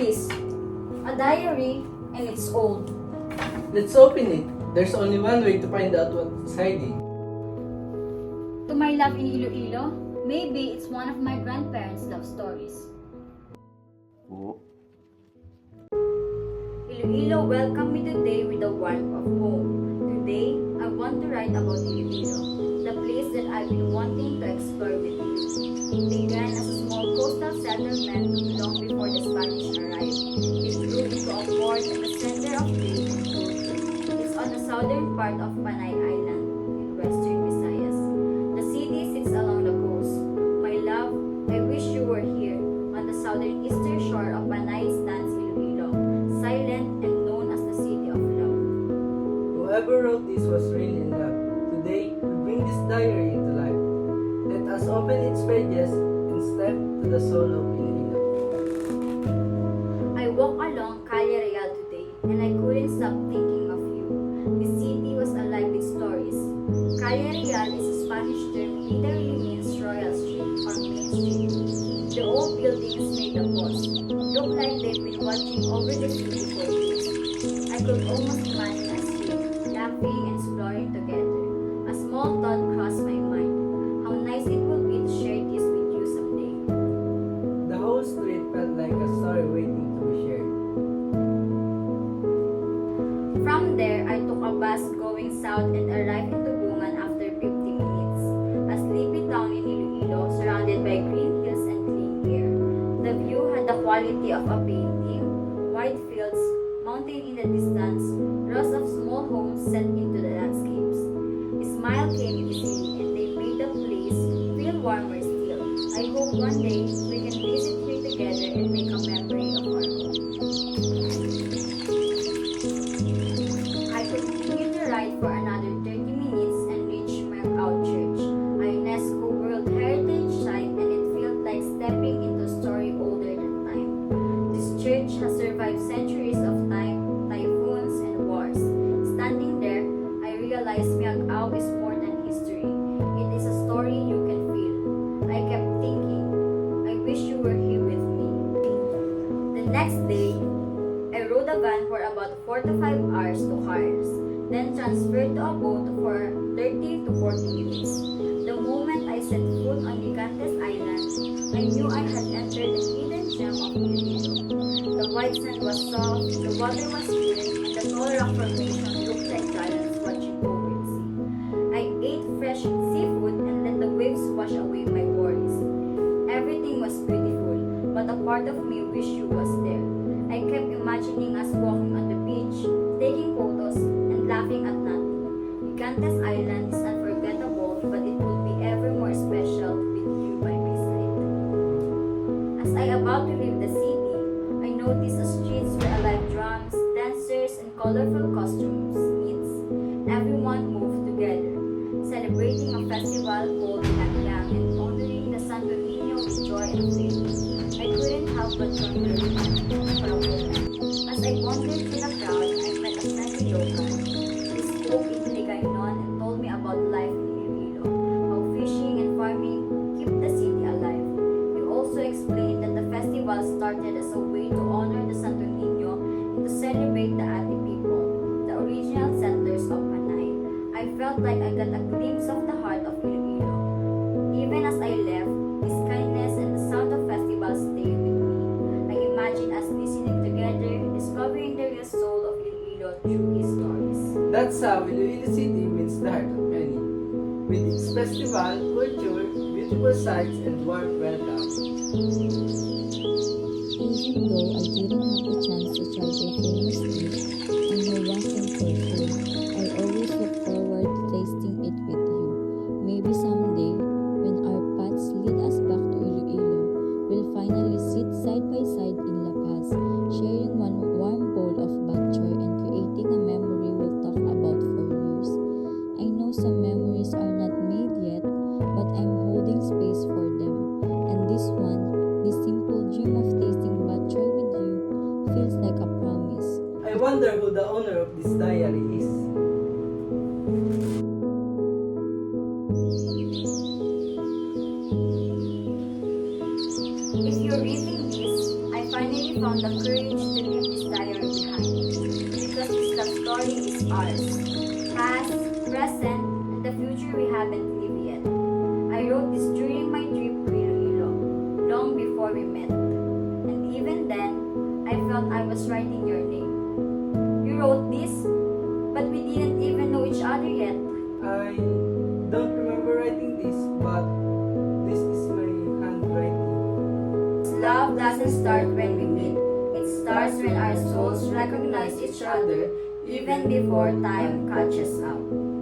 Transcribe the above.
this? A diary, and it's old. Let's open it. There's only one way to find out what's hiding. To my love in Iloilo, maybe it's one of my grandparents' love stories. Iloilo welcomed me today with the warmth of home. Today, I want to write about Iloilo, the place that I've been wanting to explore with you. It began as a small coastal settlement long before the Spanish arrived. It grew into a port at the center of trade and culture. It's on the southern part of Panay Island in western Visayas. The city sits along the coast. My love, I wish you were here. On the southeastern shore of Panay stands Iloilo, silent and known as the city of love. Whoever wrote this was really in love. Today, we bring this diary into life. Let us open its pages and step to the soul of Iloilo. I walk along Calle Real today, and I couldn't stop thinking of you. The city was alive with stories. Calle Real is a Spanish term literally means royal street or main street. The old buildings made the pause, look like they've been watching over the city for years. I could almost imagine us here, laughing and exploring together. A small thought crossed my mind. How nice it would be to share this with you someday. The whole street felt like a story waiting to be shared. From there, I took a bus going south and arrived in Tugungan after 50 minutes. A sleepy town in Iloilo surrounded by green hills and clean air. The view had the quality of a painting, wide fields, mountain in the distance, rows of small homes set into the landscapes. A smile came easily and they made the place feel warmer still. I hope one day we can visit here together and make a memory of our home. I continued to ride for another 30 minutes and reached Mercado Church, a UNESCO World Heritage Site, and it felt like stepping into a story older than time. This church has survived centuries of time, typhoons, and wars. Standing there, I realized Miagao is more than history. It is a story you can feel. I kept thinking, I wish you were here with me. The next day, I rode a van for about 4 to 5 hours to Cars, then transferred to a boat for 30 to 40 minutes. The moment I set foot on Gigantes Island, I knew I had entered the hidden gem of Iloilo. The white sand was soft, the water was clear, and the tall rock formation looked like giants watching over the sea. I ate fresh seafood and let the waves wash away my worries. Everything was beautiful, but a part of me wished you was there. I kept imagining us walking on the beach, taking photos, and laughing at nothing. Gigantes Island is unforgettable, but it will be ever more special with you by my side. As I about to leave the city, I noticed the streets were alive drums, dancers, and colorful costumes meets. Everyone moved together, celebrating a festival called Anyang and honoring the Santo Niño with joy and faith. I couldn't help but join the rhythm for a moment. As I wandered through the crowd, I met a friendly local. He spoke in Hiligaynon and told me about life in Iloilo, how fishing and farming keep the city alive. He also explained that the festival started as a way to honor the Santo Niño and to celebrate the Ati people, the original settlers of Panay. I felt like I got a glimpse of the heart of Iloilo. Even as I left, his kindness and the sound of festivals stayed with me. I imagine us listening together, discovering the real soul of Iloilo through his stories. That's how Iloilo City meets the heart of many. With its festival, culture, beautiful sights, and warm welcome. Even though I didn't have the chance to try their famous dish and your Russian culture, I always look forward to tasting it with you. Maybe someday, when our paths lead us back to Iloilo, we'll finally sit side by side in La Paz, sharing one warm bowl of bok choy and creating a memory we'll talk about for years. I know some memories are not made yet, but I'm holding space for them. And this one, this simple dream of tasting bok choy with you, feels like a promise. I wonder who the owner of this diary is. If you're reading this, I finally found the courage to leave this diary behind. Because this love story is ours. Past, present, and the future we haven't lived yet. I wrote this during my trip to Iloilo, long before we met. And even then, I felt I was writing your name. You wrote this, but we didn't even know each other yet. I don't remember writing this, but this is my handwriting. Love doesn't start when we meet. It starts when our souls recognize each other, even before time catches up.